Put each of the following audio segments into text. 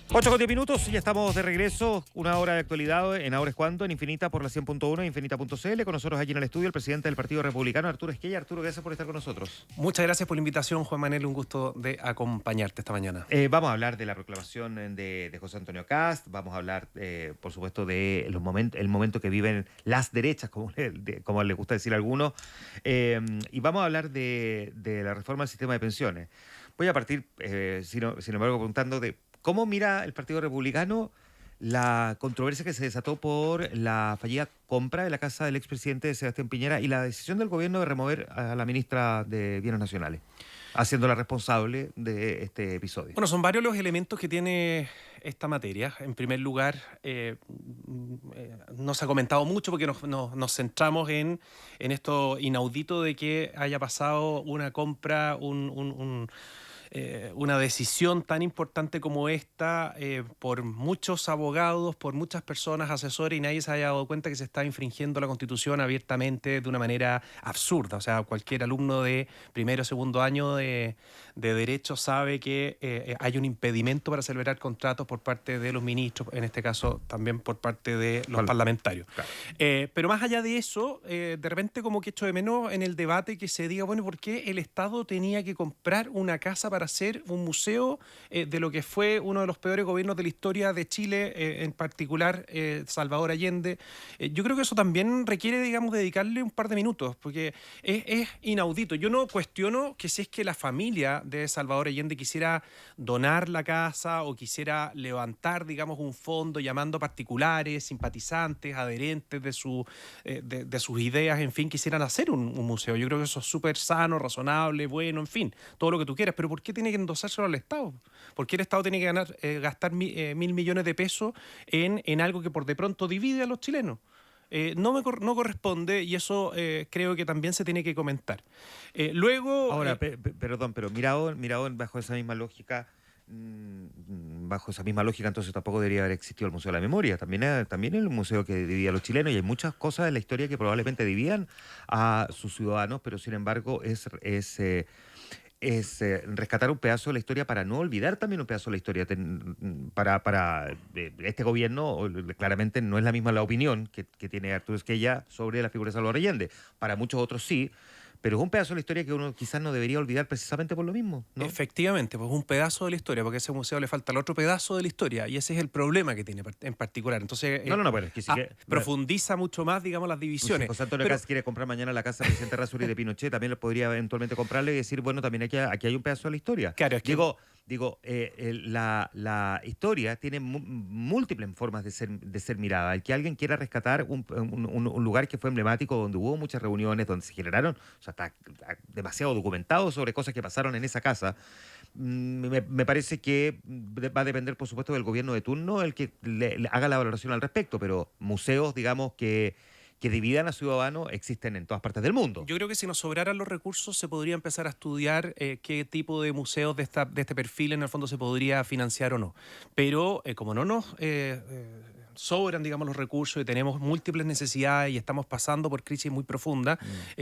8:10, ya estamos de regreso. Una hora de actualidad en Ahora es Cuando, en Infinita por la 100.1, infinita.cl. Con nosotros aquí en el estudio el presidente del Partido Republicano, Arturo Esquella. Arturo, gracias por estar con nosotros. Muchas gracias por la invitación, Juan Manuel. Un gusto de acompañarte esta mañana. Vamos a hablar de la proclamación de José Antonio Kast. Vamos a hablar, por supuesto, de el momento que viven las derechas, como les gusta decir a algunos. Y vamos a hablar de la reforma del sistema de pensiones. Voy a partir, sin embargo, preguntando de cómo mira el Partido Republicano la controversia que se desató por la fallida compra de la casa del expresidente Sebastián Piñera y la decisión del gobierno de remover a la ministra de Bienes Nacionales, haciéndola responsable de este episodio. Bueno, son varios los elementos que tiene esta materia. En primer lugar, no se ha comentado mucho porque nos centramos en esto inaudito de que haya pasado una compra, una decisión tan importante como esta por muchos abogados, por muchas personas, asesores, y nadie se haya dado cuenta que se está infringiendo la Constitución abiertamente de una manera absurda. O sea, cualquier alumno de primero o segundo año de Derecho sabe que hay un impedimento para celebrar contratos por parte de los ministros, en este caso también por parte de los parlamentarios. Claro. Pero más allá de eso, de repente como que echo de menos en el debate que se diga, bueno, ¿por qué el Estado tenía que comprar una casa para hacer un museo de lo que fue uno de los peores gobiernos de la historia de Chile, en particular Salvador Allende? Yo creo que eso también requiere, digamos, dedicarle un par de minutos, porque es inaudito. Yo no cuestiono que si es que la familia de Salvador Allende quisiera donar la casa o quisiera levantar, digamos, un fondo llamando a particulares, simpatizantes, adherentes de sus ideas, en fin, quisieran hacer un museo. Yo creo que eso es súper sano, razonable, bueno, en fin, todo lo que tú quieras. Pero ¿por qué tiene que endosárselo al Estado? ¿Por qué el Estado tiene que gastar 1.000 millones de pesos en algo que por de pronto divide a los chilenos? No corresponde, y eso creo que también se tiene que comentar. Luego... Ahora, perdón, pero mirado bajo esa misma lógica, entonces tampoco debería haber existido el Museo de la Memoria. También es el museo que dividía a los chilenos, y hay muchas cosas en la historia que probablemente dividían a sus ciudadanos, pero sin embargo es rescatar un pedazo de la historia para no olvidar también un pedazo de la historia. Para este gobierno, claramente no es la misma la opinión que tiene Arturo Esquella sobre la figura de Salvador Allende. Para muchos otros sí, pero es un pedazo de la historia que uno quizás no debería olvidar precisamente por lo mismo, ¿no? Efectivamente, pues un pedazo de la historia, porque a ese museo le falta el otro pedazo de la historia, y ese es el problema que tiene en particular. Entonces, Bueno, es que sí que profundiza mucho más, digamos, las divisiones. Si José Antonio Kast quiere comprar mañana la casa del presidente Errázuriz de Pinochet, también lo podría eventualmente comprarle y decir, bueno, también aquí hay un pedazo de la historia. Claro, es que... La historia tiene múltiples formas de ser mirada. El que alguien quiera rescatar un lugar que fue emblemático, donde hubo muchas reuniones, donde se generaron, o sea, está demasiado documentado sobre cosas que pasaron en esa casa. Me parece que va a depender, por supuesto, del gobierno de turno el que le haga la valoración al respecto, pero museos, digamos, que dividan a ciudadanos existen en todas partes del mundo. Yo creo que si nos sobraran los recursos se podría empezar a estudiar qué tipo de museos de este perfil en el fondo se podría financiar o no. Pero como no nos sobran, digamos, los recursos y tenemos múltiples necesidades y estamos pasando por crisis muy profundas,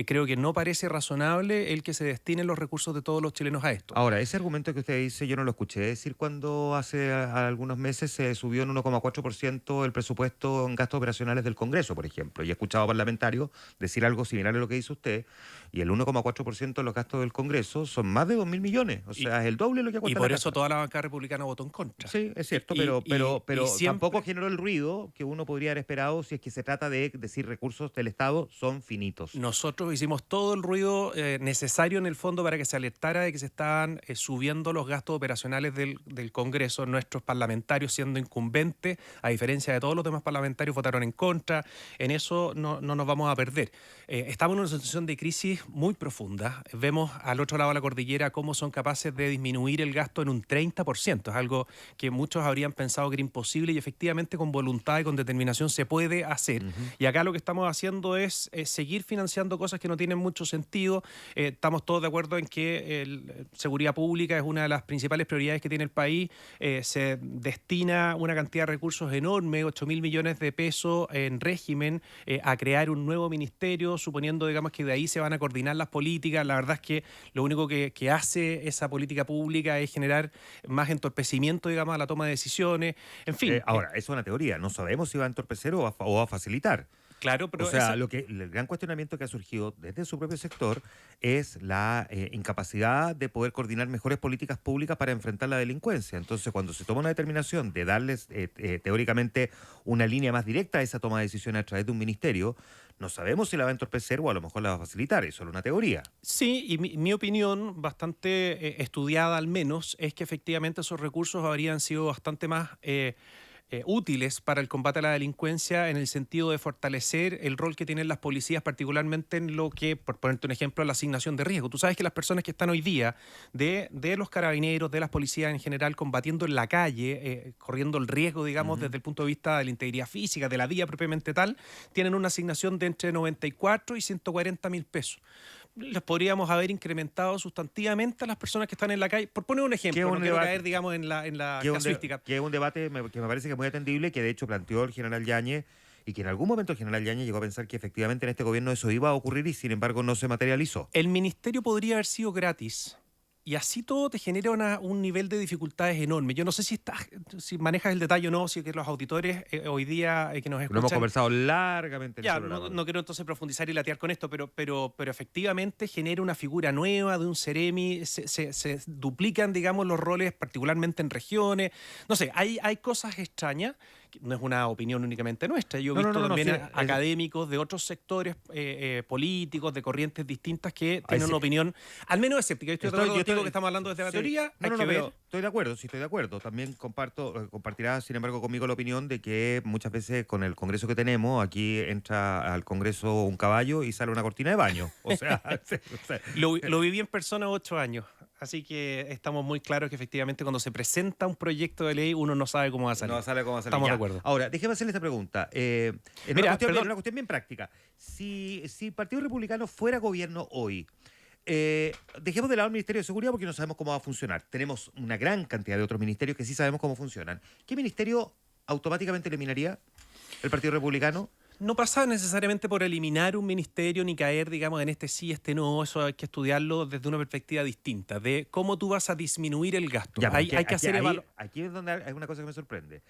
creo que no parece razonable el que se destinen los recursos de todos los chilenos a esto. Ahora, ese argumento que usted dice, yo no lo escuché decir cuando hace algunos meses se subió en 1,4% el presupuesto en gastos operacionales del Congreso, por ejemplo, y he escuchado parlamentarios decir algo similar a lo que dice usted, y el 1,4% de los gastos del Congreso son más de 2.000 millones, o sea, es el doble de lo que cuesta. Y por eso toda la bancada republicana votó en contra. Sí, es cierto, pero tampoco generó el ruido que uno podría haber esperado si es que se trata de decir recursos del Estado son finitos. Nosotros hicimos todo el ruido necesario en el fondo para que se alertara de que se estaban subiendo los gastos operacionales del Congreso. Nuestros parlamentarios, siendo incumbentes, a diferencia de todos los demás parlamentarios, votaron en contra. En eso no nos vamos a perder. Estamos en una situación de crisis muy profunda. Vemos al otro lado de la cordillera cómo son capaces de disminuir el gasto en un 30%. Es algo que muchos habrían pensado que era imposible, y efectivamente con voluntad voluntad y con determinación se puede hacer. Y acá lo que estamos haciendo es seguir financiando cosas que no tienen mucho sentido. Estamos todos de acuerdo en que seguridad pública es una de las principales prioridades que tiene el país. Se destina una cantidad de recursos enorme, 8.000 millones de pesos en régimen, a crear un nuevo ministerio, suponiendo, digamos, que de ahí se van a coordinar las políticas. La verdad es que lo único que hace esa política pública es generar más entorpecimiento, digamos, a la toma de decisiones. En fin. Ahora, es una teoría. No sabemos si va a entorpecer o va a facilitar. Claro, pero o sea, el gran cuestionamiento que ha surgido desde su propio sector es la incapacidad de poder coordinar mejores políticas públicas para enfrentar la delincuencia. Entonces, cuando se toma una determinación de darles teóricamente una línea más directa a esa toma de decisiones a través de un ministerio, no sabemos si la va a entorpecer o a lo mejor la va a facilitar. Es solo una teoría. Sí, y mi opinión, bastante estudiada al menos, es que efectivamente esos recursos habrían sido bastante más útiles para el combate a la delincuencia, en el sentido de fortalecer el rol que tienen las policías, particularmente en lo que, por ponerte un ejemplo, la asignación de riesgo. Tú sabes que las personas que están hoy día, de los carabineros, de las policías en general, combatiendo en la calle, corriendo el riesgo, digamos, desde el punto de vista de la integridad física, de la vía propiamente tal, tienen una asignación de entre 94 y 140 mil pesos. Les podríamos haber incrementado sustantivamente a las personas que están en la calle. Por poner un ejemplo, no quiero caer, digamos, en la casuística. Que es un debate que me parece que es muy atendible, que de hecho planteó el general Yáñez, y que en algún momento el general Yáñez llegó a pensar que efectivamente en este gobierno eso iba a ocurrir y sin embargo no se materializó. El ministerio podría haber sido gratis. Y así todo te genera un nivel de dificultades enorme. Yo no sé si manejas el detalle o no, si que los auditores hoy día que nos escuchan... Lo hemos conversado largamente. Ya, no quiero entonces profundizar y latear con esto, pero efectivamente genera una figura nueva de un Seremi, se duplican, digamos, los roles, particularmente en regiones. No sé, hay cosas extrañas. No es una opinión únicamente nuestra. Yo he visto también académicos de otros sectores políticos, de corrientes distintas, que tienen una opinión al menos escéptica. Yo estoy que estamos hablando desde la teoría. Estoy de acuerdo. También compartirá, sin embargo, conmigo la opinión de que muchas veces con el Congreso que tenemos, aquí entra al Congreso un caballo y sale una cortina de baño. O sea, lo viví en persona 8 años. Así que estamos muy claros que efectivamente cuando se presenta un proyecto de ley uno no sabe cómo va a salir. No sabe cómo va a salir. Estamos de acuerdo. Ahora, déjeme hacerle esta pregunta. Una cuestión bien práctica. Si el Partido Republicano fuera gobierno hoy, dejemos de lado el Ministerio de Seguridad porque no sabemos cómo va a funcionar. Tenemos una gran cantidad de otros ministerios que sí sabemos cómo funcionan. ¿Qué ministerio automáticamente eliminaría el Partido Republicano? No pasa necesariamente por eliminar un ministerio ni caer, digamos, en este sí, este no. Eso hay que estudiarlo desde una perspectiva distinta, de cómo tú vas a disminuir el gasto. Hay que hacer aquí es donde hay una cosa que me sorprende.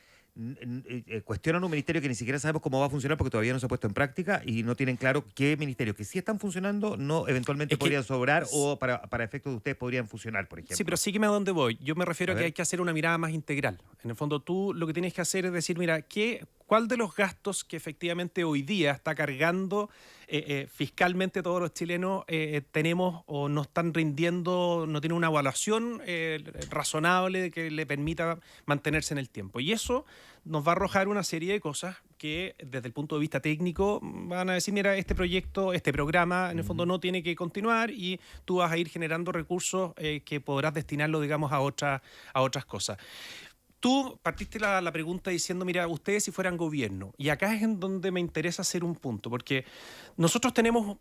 Cuestionan un ministerio que ni siquiera sabemos cómo va a funcionar porque todavía no se ha puesto en práctica y no tienen claro qué ministerios que sí están funcionando no eventualmente podrían sobrar o para efectos de ustedes podrían funcionar, por ejemplo. Sí, pero sígueme a dónde voy. Yo me refiero a que hay que hacer una mirada más integral. En el fondo, tú lo que tienes que hacer es decir, mira, ¿cuál de los gastos que efectivamente hoy día está cargando fiscalmente todos los chilenos tenemos o no están rindiendo, no tienen una evaluación razonable que le permita mantenerse en el tiempo? Y eso nos va a arrojar una serie de cosas que desde el punto de vista técnico van a decir, mira, este proyecto, este programa en el fondo no tiene que continuar y tú vas a ir generando recursos que podrás destinarlo, digamos, a otras cosas. Tú partiste la pregunta diciendo, mira, ustedes si fueran gobierno, y acá es en donde me interesa hacer un punto, porque nosotros tenemos,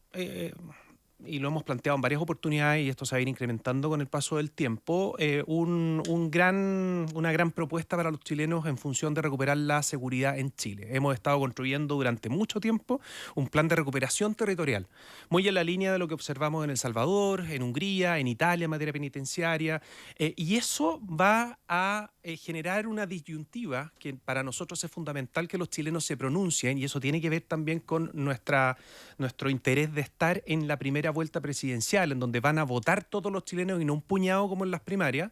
y lo hemos planteado en varias oportunidades, y esto se va a ir incrementando con el paso del tiempo, una gran propuesta para los chilenos en función de recuperar la seguridad en Chile. Hemos estado construyendo durante mucho tiempo un plan de recuperación territorial, muy en la línea de lo que observamos en El Salvador, en Hungría, en Italia en materia penitenciaria, y eso va a generar una disyuntiva que para nosotros es fundamental que los chilenos se pronuncien, y eso tiene que ver también con nuestro interés de estar en la primera vuelta presidencial, en donde van a votar todos los chilenos y no un puñado como en las primarias,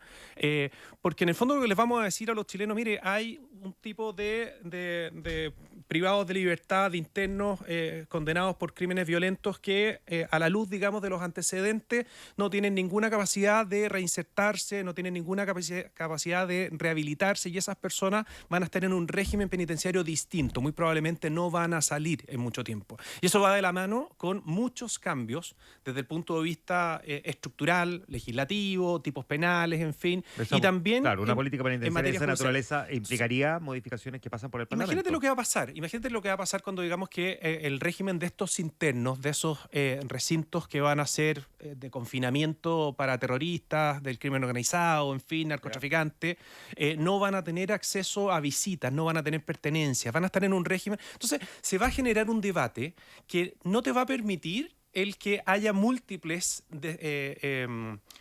porque en el fondo lo que les vamos a decir a los chilenos, mire, hay un tipo de privados de libertad, de internos condenados por crímenes violentos que a la luz, digamos, de los antecedentes no tienen ninguna capacidad de reinsertarse, no tienen ninguna capacidad de rehabilitarse, y esas personas van a estar en un régimen penitenciario distinto, muy probablemente no van a salir en mucho tiempo. Y eso va de la mano con muchos cambios desde el punto de vista estructural, legislativo, tipos penales, en fin, Eso, y también claro, una política penitenciaria de esa judicial. naturaleza implicaría modificaciones que pasan por el Parlamento. Imagínate lo que va a pasar cuando digamos que el régimen de estos internos, de esos recintos que van a ser de confinamiento para terroristas, del crimen organizado, en fin, narcotraficantes, no van a tener acceso a visitas, no van a tener pertenencias, van a estar en un régimen. Entonces se va a generar un debate que no te va a permitir el que haya múltiples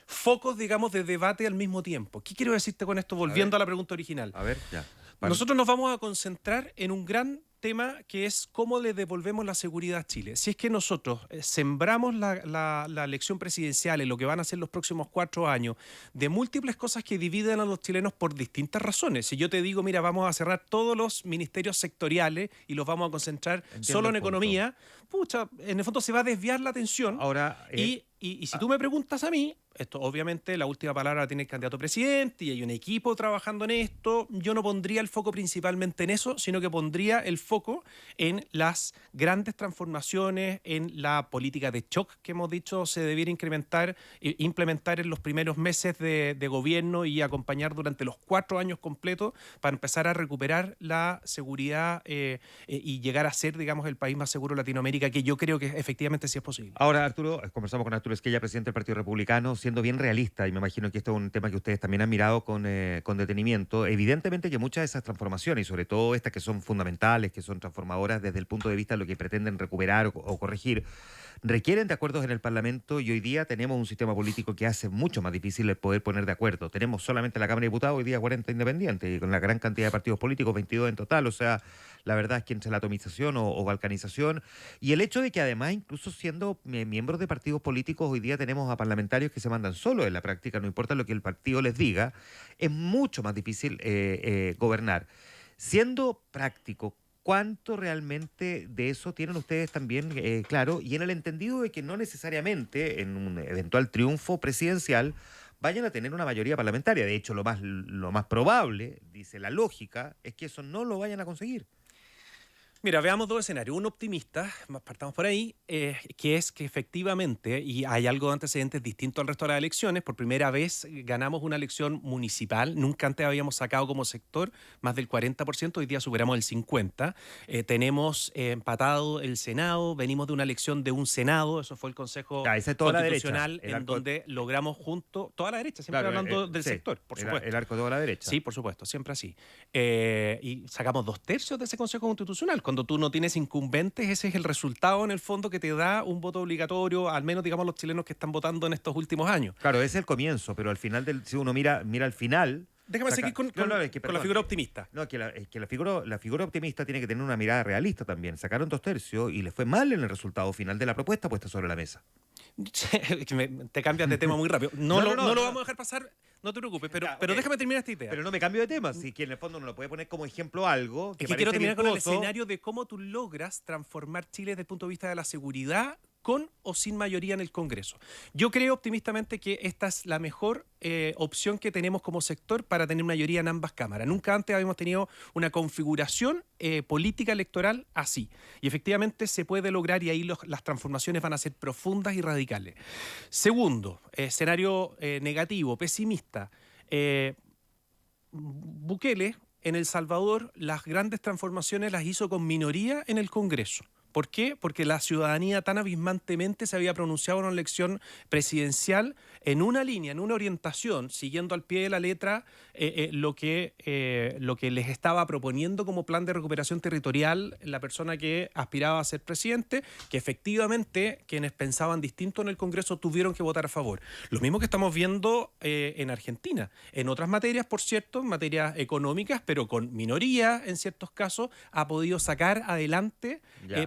focos, digamos, de debate al mismo tiempo. ¿Qué quiero decirte con esto? Volviendo a la pregunta original. A ver, ya. Nosotros nos vamos a concentrar en un gran tema que es cómo le devolvemos la seguridad a Chile. Si es que nosotros sembramos la elección presidencial en lo que van a ser los próximos 4 años de múltiples cosas que dividen a los chilenos por distintas razones. Si yo te digo, mira, vamos a cerrar todos los ministerios sectoriales y los vamos a concentrar solo en economía, pucha, en el fondo se va a desviar la atención. Ahora, y si tú me preguntas a mí, esto obviamente la última palabra la tiene el candidato presidente y hay un equipo trabajando en esto. Yo no pondría el foco principalmente en eso, sino que pondría el foco en las grandes transformaciones, en la política de shock que hemos dicho se debiera implementar en los primeros meses de gobierno y acompañar durante los 4 años completos para empezar a recuperar la seguridad y llegar a ser, digamos, el país más seguro de Latinoamérica, que yo creo que efectivamente sí es posible. Ahora, Arturo, conversamos con Arturo Esquella, presidente del Partido Republicano, siendo bien realista, y me imagino que esto es un tema que ustedes también han mirado con detenimiento. Evidentemente que muchas de esas transformaciones, y sobre todo estas que son fundamentales, que son transformadoras desde el punto de vista de lo que pretenden recuperar o corregir, requieren de acuerdos en el Parlamento, y hoy día tenemos un sistema político que hace mucho más difícil el poder poner de acuerdo. Tenemos solamente en la Cámara de Diputados hoy día 40 independientes, y con la gran cantidad de partidos políticos, 22 en total, o sea, la verdad es que entre la atomización o balcanización, y el hecho de que además, incluso siendo miembros de partidos políticos, hoy día tenemos a parlamentarios que se mandan solos en la práctica, no importa lo que el partido les diga, es mucho más difícil gobernar. Siendo práctico, ¿cuánto realmente de eso tienen ustedes también claro? Y en el entendido de que no necesariamente en un eventual triunfo presidencial vayan a tener una mayoría parlamentaria. De hecho, lo más probable, dice la lógica, es que eso no lo vayan a conseguir. Mira, veamos 2 escenarios. Un optimista, partamos por ahí, que es que efectivamente, y hay algo de antecedentes distinto al resto de las elecciones, por primera vez ganamos una elección municipal, nunca antes habíamos sacado como sector más del 40%, hoy día superamos el 50%, tenemos empatado el Senado, venimos de una elección de un Senado, eso fue el Consejo Constitucional, en donde logramos juntos, toda la derecha, siempre hablando del sector, por supuesto. El arco de toda la derecha. Sí, por supuesto, siempre así. Y sacamos 2/3 de ese Consejo Constitucional. Cuando tú no tienes incumbentes, ese es el resultado en el fondo que te da un voto obligatorio, al menos digamos los chilenos que están votando en estos últimos años. Claro, ese es el comienzo, pero al final, si uno mira al final... Déjame seguir con la figura optimista. No, que la figura optimista tiene que tener una mirada realista también. Sacaron 2/3 y les fue mal en el resultado final de la propuesta puesta sobre la mesa. Te cambias de tema muy rápido. No lo vamos a dejar pasar, no te preocupes, pero déjame terminar esta idea. Pero no me cambio de tema, si que en el fondo no lo puede poner como ejemplo algo que quiero terminar con el escenario de cómo tú logras transformar Chile desde el punto de vista de la seguridad con o sin mayoría en el Congreso. Yo creo optimistamente que esta es la mejor opción que tenemos como sector para tener mayoría en ambas cámaras. Nunca antes habíamos tenido una configuración política electoral así. Y efectivamente se puede lograr, y ahí las transformaciones van a ser profundas y radicales. Segundo, escenario negativo, pesimista. Bukele en El Salvador las grandes transformaciones las hizo con minoría en el Congreso. ¿Por qué? Porque la ciudadanía tan abismantemente se había pronunciado en una elección presidencial en una línea, en una orientación, siguiendo al pie de la letra lo que les estaba proponiendo como plan de recuperación territorial la persona que aspiraba a ser presidente, que efectivamente quienes pensaban distinto en el Congreso tuvieron que votar a favor. Lo mismo que estamos viendo en Argentina, en otras materias, por cierto, en materias económicas, pero con minoría en ciertos casos, ha podido sacar adelante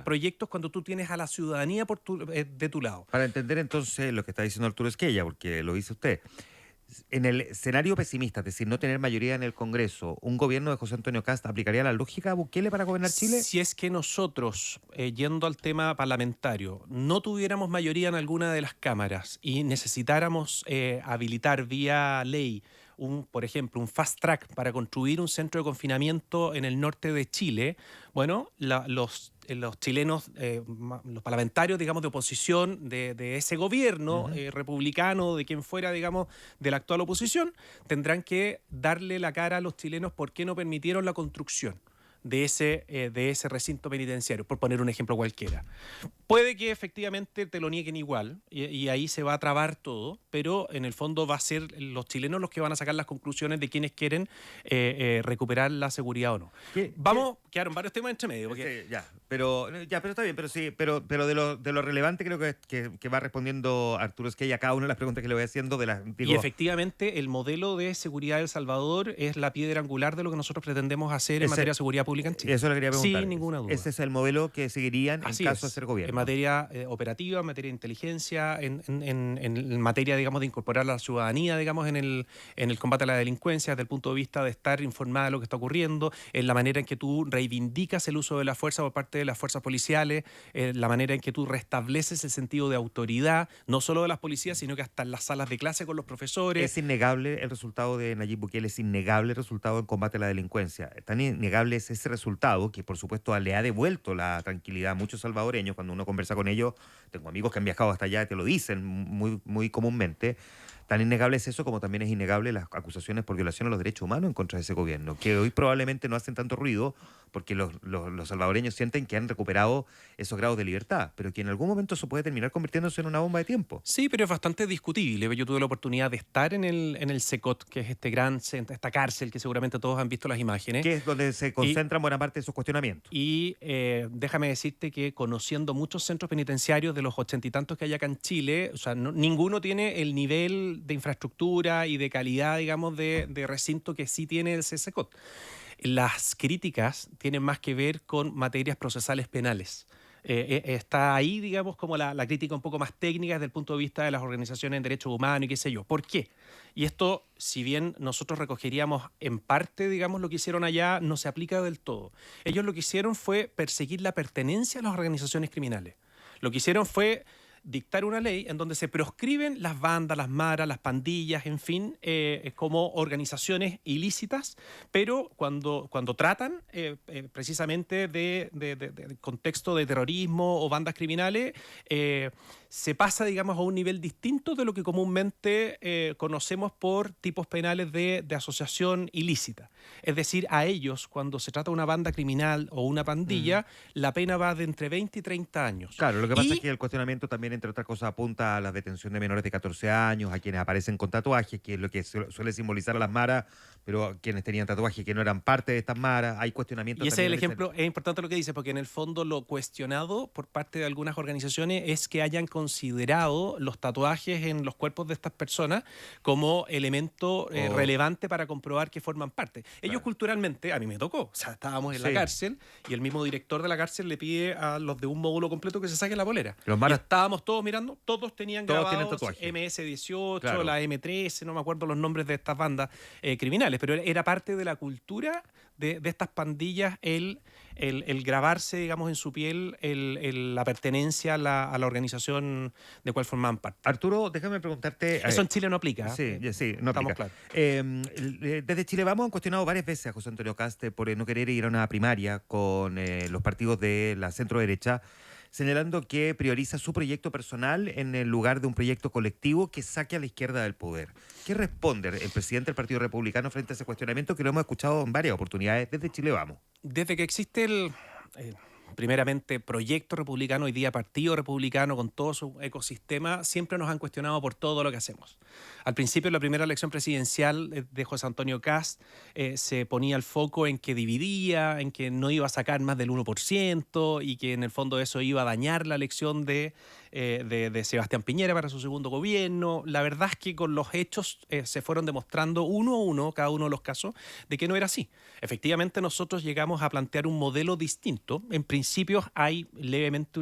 proyectos cuando tú tienes a la ciudadanía de tu lado. Para entender entonces lo que está diciendo Arturo Esquella, porque lo dice usted, En el escenario pesimista, es decir, no tener mayoría en el Congreso, ¿un gobierno de José Antonio Kast aplicaría la lógica de Bukele para gobernar Chile? Si es que nosotros, yendo al tema parlamentario, no tuviéramos mayoría en alguna de las cámaras y necesitáramos habilitar vía ley por ejemplo, un fast track para construir un centro de confinamiento en el norte de Chile, bueno, los chilenos, los parlamentarios, digamos, de oposición de ese gobierno republicano, de quien fuera, digamos, de la actual oposición, tendrán que darle la cara a los chilenos por qué no permitieron la construcción de ese recinto penitenciario, por poner un ejemplo cualquiera. Puede que efectivamente te lo nieguen igual y ahí se va a trabar todo, pero en el fondo va a ser los chilenos los que van a sacar las conclusiones de quienes quieren recuperar la seguridad o no. Quedaron varios temas entre medio. Porque... Sí, pero está bien, pero de lo relevante creo que va respondiendo Arturo Esquella a cada una de las preguntas que le voy haciendo. Y efectivamente el modelo de seguridad de El Salvador es la piedra angular de lo que nosotros pretendemos hacer en materia de seguridad pública en Chile. Eso le quería preguntar. Sin ninguna duda. Ese es el modelo que seguirían en caso de ser gobierno. En materia operativa, en materia de inteligencia, en materia, digamos, de incorporar a la ciudadanía, digamos, en el combate a la delincuencia, desde el punto de vista de estar informada de lo que está ocurriendo, en la manera en que tú reivindicas el uso de la fuerza por parte de las fuerzas policiales, la manera en que tú restableces el sentido de autoridad, no solo de las policías, sino que hasta en las salas de clase con los profesores. Es innegable el resultado de Nayib Bukele, es innegable el resultado en combate a la delincuencia. Tan innegable es ese resultado que, por supuesto, le ha devuelto la tranquilidad a muchos salvadoreños. Cuando uno conversa con ellos, tengo amigos que han viajado hasta allá y te lo dicen muy, muy comúnmente. Tan innegable es eso como también es innegable las acusaciones por violación a los derechos humanos en contra de ese gobierno, que hoy probablemente no hacen tanto ruido porque los salvadoreños sienten que han recuperado esos grados de libertad, pero que en algún momento eso puede terminar convirtiéndose en una bomba de tiempo. Sí, pero es bastante discutible. Yo tuve la oportunidad de estar en el SECOT, que es esta cárcel que seguramente todos han visto las imágenes. Que es donde se concentran buena parte de esos cuestionamientos. Y déjame decirte que conociendo muchos centros penitenciarios de los 80 y tantos que hay acá en Chile, o sea, ninguno tiene el nivel de infraestructura y de calidad, digamos, de recinto que sí tiene el SECOT. Las críticas tienen más que ver con materias procesales penales. Está ahí, digamos, como la crítica un poco más técnica desde el punto de vista de las organizaciones en derechos humanos y qué sé yo. ¿Por qué? Y esto, si bien nosotros recogeríamos en parte, digamos, lo que hicieron allá, no se aplica del todo. Ellos lo que hicieron fue perseguir la pertenencia a las organizaciones criminales. Lo que hicieron fue dictar una ley en donde se proscriben las bandas, las maras, las pandillas, en fin, como organizaciones ilícitas, pero cuando tratan precisamente de contexto de terrorismo o bandas criminales, se pasa, digamos, a un nivel distinto de lo que comúnmente conocemos por tipos penales de asociación ilícita. Es decir, a ellos, cuando se trata de una banda criminal o una pandilla, la pena va de entre 20 y 30 años. Claro, lo que pasa es que el cuestionamiento también, entre otras cosas, apunta a la detención de menores de 14 años, a quienes aparecen con tatuajes, que es lo que suele simbolizar a las maras, pero quienes tenían tatuajes que no eran parte de estas maras, hay cuestionamientos. Y ese es el ejemplo, es importante lo que dice, porque en el fondo lo cuestionado por parte de algunas organizaciones es que hayan considerado los tatuajes en los cuerpos de estas personas como elemento relevante para comprobar que forman parte. Ellos culturalmente, a mí me tocó, o sea, estábamos en la cárcel y el mismo director de la cárcel le pide a los de un módulo completo que se saquen la polera. Y estábamos todos mirando, todos tenían grabados MS-18, la M13, no me acuerdo los nombres de estas bandas criminales, pero era parte de la cultura de estas pandillas el grabarse, digamos, en su piel la pertenencia a la organización de cual formaban parte. Arturo, déjame preguntarte... Eso en Chile no aplica. Sí, no aplica. Claros. Desde Chile Vamos han cuestionado varias veces a José Antonio Kast por no querer ir a una primaria con los partidos de la centro-derecha, señalando que prioriza su proyecto personal en el lugar de un proyecto colectivo que saque a la izquierda del poder. ¿Qué responde el presidente del Partido Republicano frente a ese cuestionamiento que lo hemos escuchado en varias oportunidades desde Chile Vamos? Desde que existe primeramente proyecto republicano, hoy día partido republicano con todo su ecosistema, siempre nos han cuestionado por todo lo que hacemos. Al principio, en la primera elección presidencial de José Antonio Kast, se ponía el foco en que dividía, en que no iba a sacar más del 1% y que en el fondo eso iba a dañar la elección de Sebastián Piñera para su segundo gobierno. La verdad es que con los hechos se fueron demostrando uno a uno, cada uno de los casos, de que no era así. Efectivamente, nosotros llegamos a plantear un modelo distinto. En principio hay levemente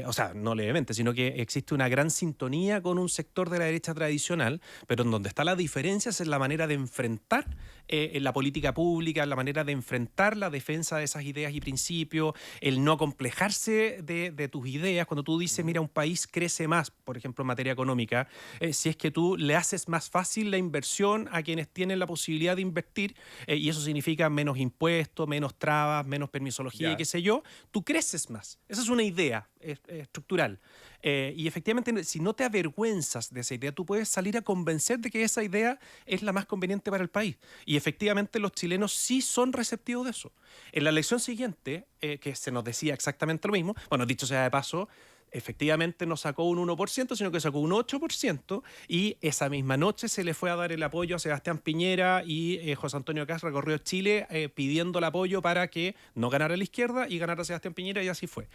O sea, no levemente, sino que existe una gran sintonía con un sector de la derecha tradicional, pero en donde está la diferencia es en la manera de enfrentar en la política pública, en la manera de enfrentar la defensa de esas ideas y principios, el no acomplejarse de tus ideas. Cuando tú dices, mira, un país crece más, por ejemplo, en materia económica, si es que tú le haces más fácil la inversión a quienes tienen la posibilidad de invertir, y eso significa menos impuestos, menos trabas, menos permisología y qué sé yo, tú creces más. Esa es una idea estructural. Y efectivamente, si no te avergüenzas de esa idea, tú puedes salir a convencer de que esa idea es la más conveniente para el país. Y efectivamente los chilenos sí son receptivos de eso. En la elección siguiente, que se nos decía exactamente lo mismo, bueno, dicho sea de paso, efectivamente no sacó un 1%, sino que sacó un 8%, y esa misma noche se le fue a dar el apoyo a Sebastián Piñera y José Antonio Kast recorrió Chile pidiendo el apoyo para que no ganara la izquierda y ganara Sebastián Piñera, y así fue.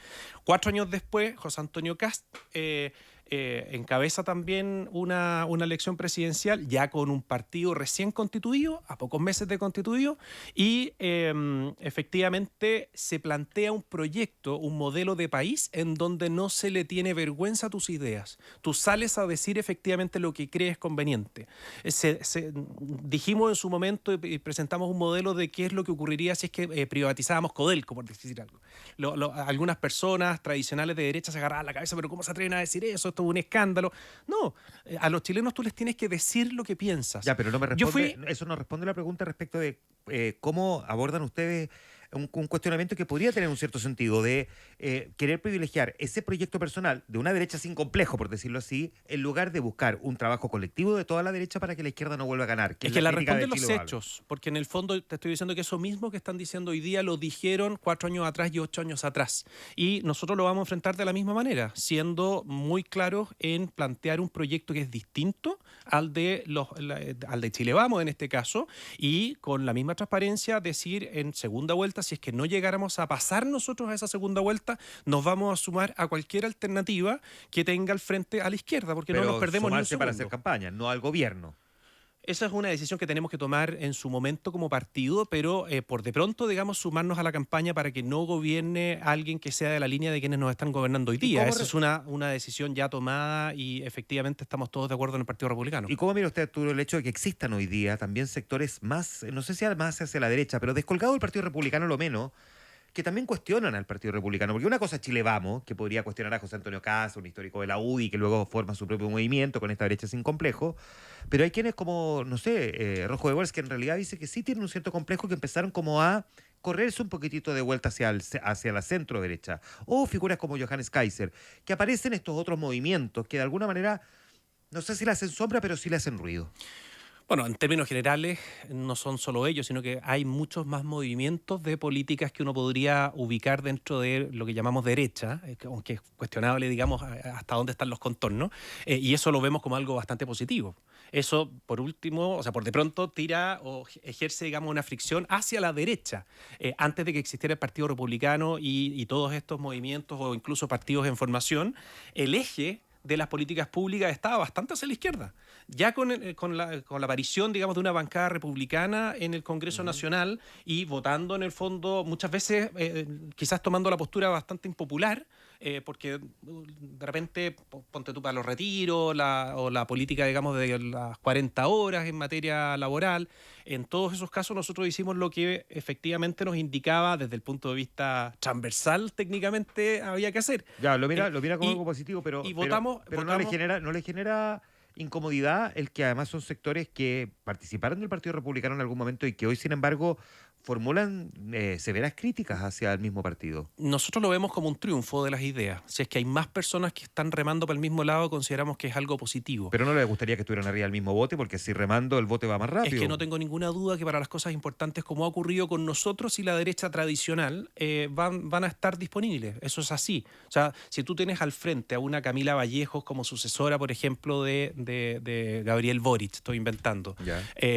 4 años después, José Antonio Kast encabeza también una elección presidencial ya con un partido recién constituido, a pocos meses de constituido, y efectivamente se plantea un proyecto, un modelo de país en donde no se le tiene vergüenza a tus ideas. Tú sales a decir efectivamente lo que crees conveniente. Dijimos en su momento y presentamos un modelo de qué es lo que ocurriría si es que privatizábamos Codelco, por decir algo. Algunas personas tradicionales de derecha se agarraban la cabeza, pero ¿cómo se atreven a decir eso? Esto es un escándalo. No, a los chilenos tú les tienes que decir lo que piensas. Ya, pero no me responde, eso no responde a la pregunta respecto de cómo abordan ustedes un cuestionamiento que podría tener un cierto sentido de querer privilegiar ese proyecto personal de una derecha sin complejo, por decirlo así, en lugar de buscar un trabajo colectivo de toda la derecha para que la izquierda no vuelva a ganar. Es que la responde los hechos, porque en el fondo te estoy diciendo que eso mismo que están diciendo hoy día lo dijeron 4 años atrás y 8 años atrás. Y nosotros lo vamos a enfrentar de la misma manera, siendo muy claros en plantear un proyecto que es distinto al de Chile Vamos en este caso, y con la misma transparencia decir en segunda vuelta, si es que no llegáramos a pasar nosotros a esa segunda vuelta, nos vamos a sumar a cualquier alternativa que tenga al frente a la izquierda, porque no nos perdemos ni un segundo. Para hacer campaña, no al gobierno. Esa es una decisión que tenemos que tomar en su momento como partido, pero por de pronto, digamos, sumarnos a la campaña para que no gobierne alguien que sea de la línea de quienes nos están gobernando hoy día. Esa es una decisión ya tomada y efectivamente estamos todos de acuerdo en el Partido Republicano. ¿Y cómo mira usted, Arturo, el hecho de que existan hoy día también sectores más, no sé si más hacia la derecha, pero descolgado del Partido Republicano lo menos, que también cuestionan al Partido Republicano? Porque una cosa es Chile Vamos, que podría cuestionar a José Antonio Kast, un histórico de la UDI, que luego forma su propio movimiento con esta derecha sin complejo. Pero hay quienes como, no sé, Rojo de Boers, que en realidad dice que sí tienen un cierto complejo, que empezaron como a correrse un poquitito de vuelta hacia la centro derecha. O figuras como Johannes Kaiser, que aparecen estos otros movimientos que de alguna manera, no sé si le hacen sombra, pero sí le hacen ruido. Bueno, en términos generales, no son solo ellos, sino que hay muchos más movimientos de políticas que uno podría ubicar dentro de lo que llamamos derecha, aunque es cuestionable, digamos, hasta dónde están los contornos, y eso lo vemos como algo bastante positivo. Eso, por último, o sea, por de pronto tira o ejerce, digamos, una fricción hacia la derecha. Antes de que existiera el Partido Republicano y todos estos movimientos o incluso partidos en formación, el eje de las políticas públicas estaba bastante hacia la izquierda. Ya con la aparición, digamos, de una bancada republicana en el Congreso Nacional y votando en el fondo, muchas veces quizás tomando la postura bastante impopular, porque de repente, ponte tú para los retiros, o la política, digamos, de las 40 horas en materia laboral. En todos esos casos nosotros hicimos lo que efectivamente nos indicaba desde el punto de vista transversal, técnicamente había que hacer. Ya, lo mira como algo positivo, pero votamos. No le genera incomodidad el que además son sectores que participaron del Partido Republicano en algún momento y que hoy, sin embargo, formulan severas críticas hacia el mismo partido. Nosotros lo vemos como un triunfo de las ideas. Si es que hay más personas que están remando para el mismo lado, consideramos que es algo positivo. Pero no les gustaría que estuvieran arriba del mismo bote, porque si remando el bote va más rápido. Es que no tengo ninguna duda que para las cosas importantes, como ha ocurrido con nosotros y la derecha tradicional, van a estar disponibles. Eso es así. O sea, si tú tienes al frente a una Camila Vallejos como sucesora, por ejemplo, de Gabriel Boric, estoy inventando,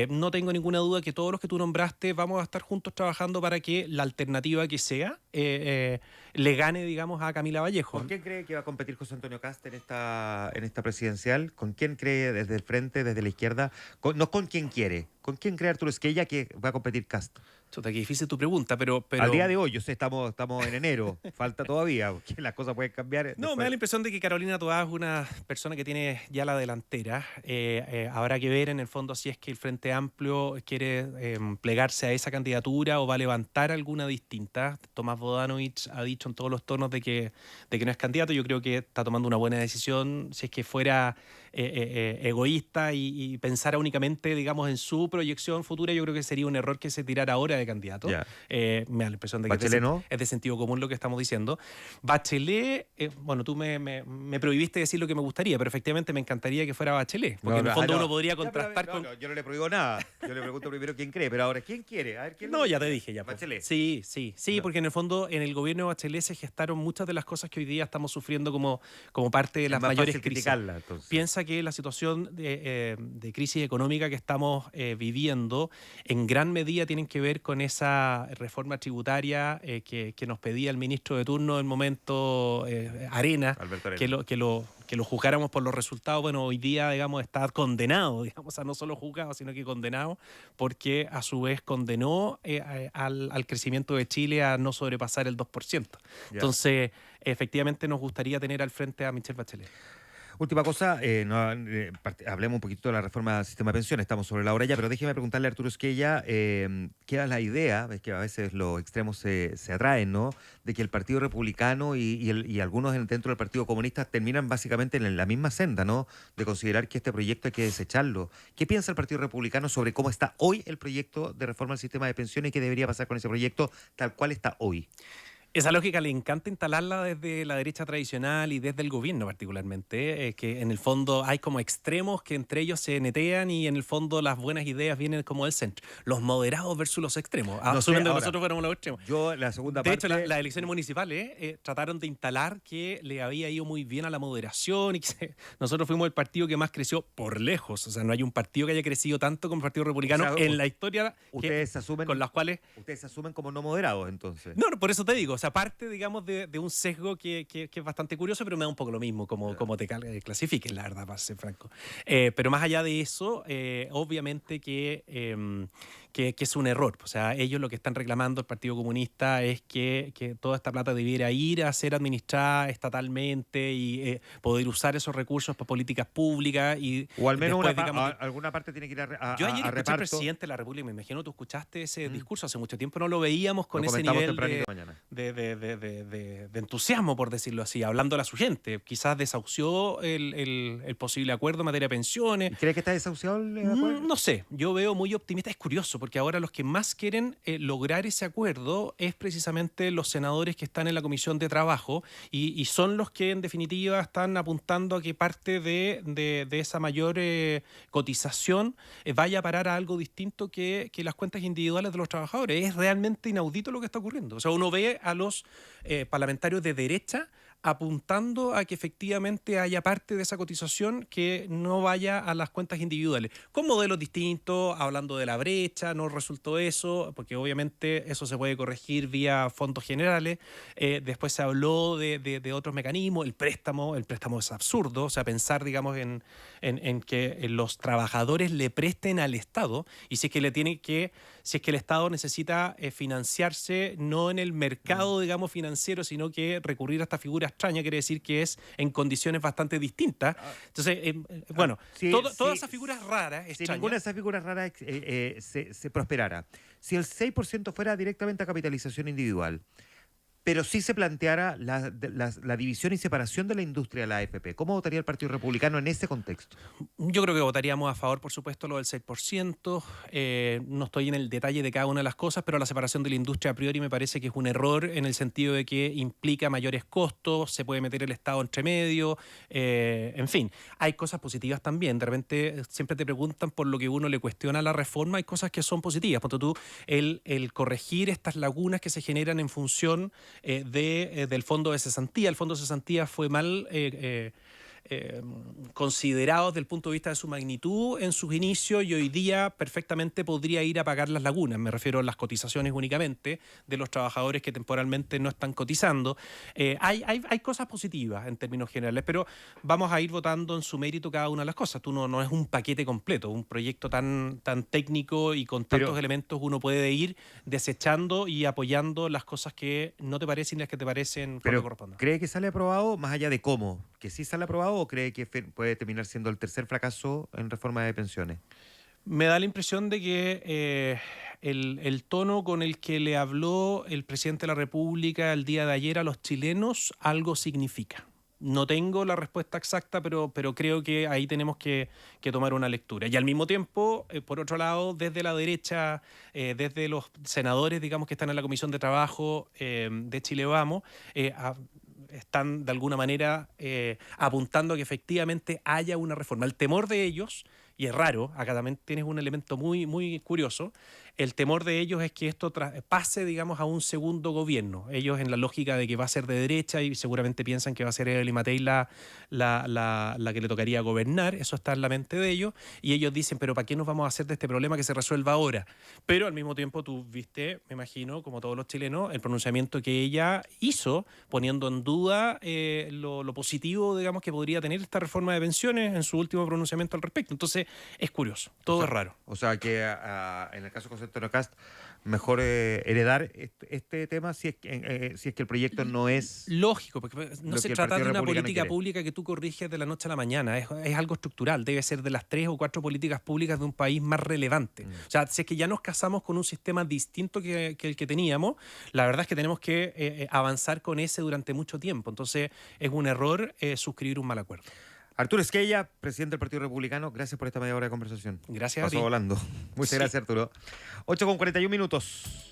no tengo ninguna duda que todos los que tú nombraste vamos a estar juntos trabajando para que la alternativa que sea le gane, digamos, a Camila Vallejo. ¿Con quién cree que va a competir José Antonio Kast en esta presidencial? ¿Con quién cree desde el frente, desde la izquierda? No con quién quiere. ¿Con quién cree Arturo Esquella que va a competir Kast? Chuta, qué difícil tu pregunta, pero... Al día de hoy, yo sé, estamos en enero, falta todavía, porque las cosas pueden cambiar. No, Después. me da la impresión de que Carolina Toá es una persona que tiene ya la delantera. Habrá que ver en el fondo si es que el Frente Amplio quiere plegarse a esa candidatura o va a levantar alguna distinta. Tomás Bodanovich ha dicho en todos los tonos de que no es candidato. Yo creo que está tomando una buena decisión. Si es que fuera egoísta y pensara únicamente, digamos, en su proyección futura, yo creo que sería un error que se tirara ahora de candidato. Ya. Me da la impresión de que Bachelet, ¿no? es de sentido común lo que estamos diciendo. Bachelet, bueno, tú me prohibiste decir lo que me gustaría, pero efectivamente me encantaría que fuera Bachelet, porque en el fondo uno podría contrastar con... Yo no le prohíbo nada. Yo le pregunto primero quién cree, pero ahora, ¿quién quiere? A ver, ¿quién No, ya te dije ya. Bachelet. Sí, No. porque en el fondo en el gobierno de Bachelet se gestaron muchas de las cosas que hoy día estamos sufriendo como parte de Es las más mayores fácil crisis. criticarla, entonces. Piensa que la situación de crisis económica que estamos viviendo en gran medida tienen que ver con esa reforma tributaria que nos pedía el ministro de turno en momento Arena, Alberto Arena. que lo juzgáramos por los resultados. Bueno, hoy día, digamos, está condenado, digamos, a no solo juzgado, sino que condenado, porque a su vez condenó al crecimiento de Chile a no sobrepasar el 2%. Ya. Entonces, efectivamente nos gustaría tener al frente a Michelle Bachelet. Última cosa, hablemos un poquito de la reforma del sistema de pensiones, estamos sobre la hora ya, pero déjeme preguntarle a Arturo Esquella, queda la idea, es que a veces los extremos se atraen, ¿no?, de que el Partido Republicano y algunos dentro del Partido Comunista terminan básicamente en la misma senda, ¿no?, de considerar que este proyecto hay que desecharlo. ¿Qué piensa el Partido Republicano sobre cómo está hoy el proyecto de reforma del sistema de pensiones y qué debería pasar con ese proyecto tal cual está hoy? Esa lógica le encanta instalarla desde la derecha tradicional y desde el gobierno particularmente, que en el fondo hay como extremos que entre ellos se netean y en el fondo las buenas ideas vienen como del centro. Los moderados versus los extremos, asumiendo que nosotros fuéramos los extremos. Yo, la segunda De parte... hecho, las elecciones municipales trataron de instalar que le había ido muy bien a la moderación y que nosotros fuimos el partido que más creció por lejos. O sea, no hay un partido que haya crecido tanto como el Partido Republicano, o sea, en la historia con las cuales... Ustedes se asumen como no moderados, entonces. No, por eso te digo. O sea, parte, digamos, de un sesgo que es bastante curioso, pero me da un poco lo mismo como te clasifiques, la verdad, para ser franco. Pero más allá de eso, obviamente que es un error. O sea, ellos lo que están reclamando el Partido Comunista es que toda esta plata debiera ir a ser administrada estatalmente y poder usar esos recursos para políticas públicas. O al menos después, alguna parte tiene que ir a yo ayer escuché reparto. al presidente de la República, me imagino tú escuchaste ese discurso, hace mucho tiempo no lo veíamos con Lo ese comentamos nivel mañana. de entusiasmo, por decirlo así, hablándole a su gente. Quizás desahució el posible acuerdo en materia de pensiones. ¿Crees que está desahuciado el acuerdo? No sé, yo veo muy optimista. Es curioso, porque ahora los que más quieren lograr ese acuerdo es precisamente los senadores que están en la Comisión de Trabajo y son los que en definitiva están apuntando a que parte de esa mayor cotización vaya a parar a algo distinto que las cuentas individuales de los trabajadores. Es realmente inaudito lo que está ocurriendo. O sea, uno ve a los parlamentarios de derecha apuntando a que efectivamente haya parte de esa cotización que no vaya a las cuentas individuales. Con modelos distintos, hablando de la brecha, no resultó eso, porque obviamente eso se puede corregir vía fondos generales. Después se habló de otros mecanismos, el préstamo es absurdo, o sea, pensar, digamos, en que los trabajadores le presten al Estado y si es que el Estado necesita financiarse no en el mercado, digamos, financiero, sino que recurrir a esta figura extraña, quiere decir que es en condiciones bastante distintas. Entonces, bueno, todas esas figuras raras, extrañas. Si ninguna de esas figuras raras se prosperara, si el 6% fuera directamente a capitalización individual, pero sí se planteara la división y separación de la industria de la AFP, ¿cómo votaría el Partido Republicano en ese contexto? Yo creo que votaríamos a favor, por supuesto, lo del 6%. No estoy en el detalle de cada una de las cosas, pero la separación de la industria a priori me parece que es un error en el sentido de que implica mayores costos, se puede meter el Estado entre medio, en fin. Hay cosas positivas también. De repente siempre te preguntan por lo que uno le cuestiona a la reforma, hay cosas que son positivas. Por ejemplo, el corregir estas lagunas que se generan en función del fondo de cesantía. El fondo de cesantía fue mal considerados desde el punto de vista de su magnitud en sus inicios y hoy día perfectamente podría ir a pagar las lagunas. Me refiero a las cotizaciones únicamente de los trabajadores que temporalmente no están cotizando. Hay cosas positivas en términos generales, pero vamos a ir votando en su mérito cada una de las cosas. Tú no es un paquete completo, un proyecto tan técnico y con tantos elementos uno puede ir desechando y apoyando las cosas que no te parecen y las que te parecen cuando correspondan. ¿Cree que sale aprobado más allá de cómo? ¿Que sí sale aprobado o cree que puede terminar siendo el tercer fracaso en reforma de pensiones? Me da la impresión de que el tono con el que le habló el presidente de la República el día de ayer a los chilenos algo significa. No tengo la respuesta exacta, pero creo que ahí tenemos que tomar una lectura. Y al mismo tiempo, por otro lado, desde la derecha, desde los senadores, digamos, que están en la Comisión de Trabajo de Chile Vamos, están de alguna manera apuntando a que efectivamente haya una reforma. El temor de ellos, y es raro, acá también tienes un elemento muy, muy curioso, el temor de ellos es que esto pase, digamos, a un segundo gobierno. Ellos en la lógica de que va a ser de derecha y seguramente piensan que va a ser Evelyn Matei la que le tocaría gobernar, eso está en la mente de ellos, y ellos dicen, pero ¿para qué nos vamos a hacer de este problema que se resuelva ahora? Pero al mismo tiempo tú viste, me imagino, como todos los chilenos, el pronunciamiento que ella hizo, poniendo en duda lo positivo, digamos, que podría tener esta reforma de pensiones en su último pronunciamiento al respecto. Entonces, es curioso, todo es raro. O sea que en el caso de José Antonio Cast, mejor heredar este tema si es que el proyecto no es lógico, porque no se trata de una política pública que tú corriges de la noche a la mañana, es algo estructural, debe ser de las 3 o 4 políticas públicas de un país más relevante. O sea, si es que ya nos casamos con un sistema distinto que el que teníamos, la verdad es que tenemos que avanzar con ese durante mucho tiempo. Entonces, es un error suscribir un mal acuerdo. Arturo Esquella, presidente del Partido Republicano, gracias por esta media hora de conversación. Gracias a ti. Pasó volando. Muchas gracias, Arturo. 8:41 minutos.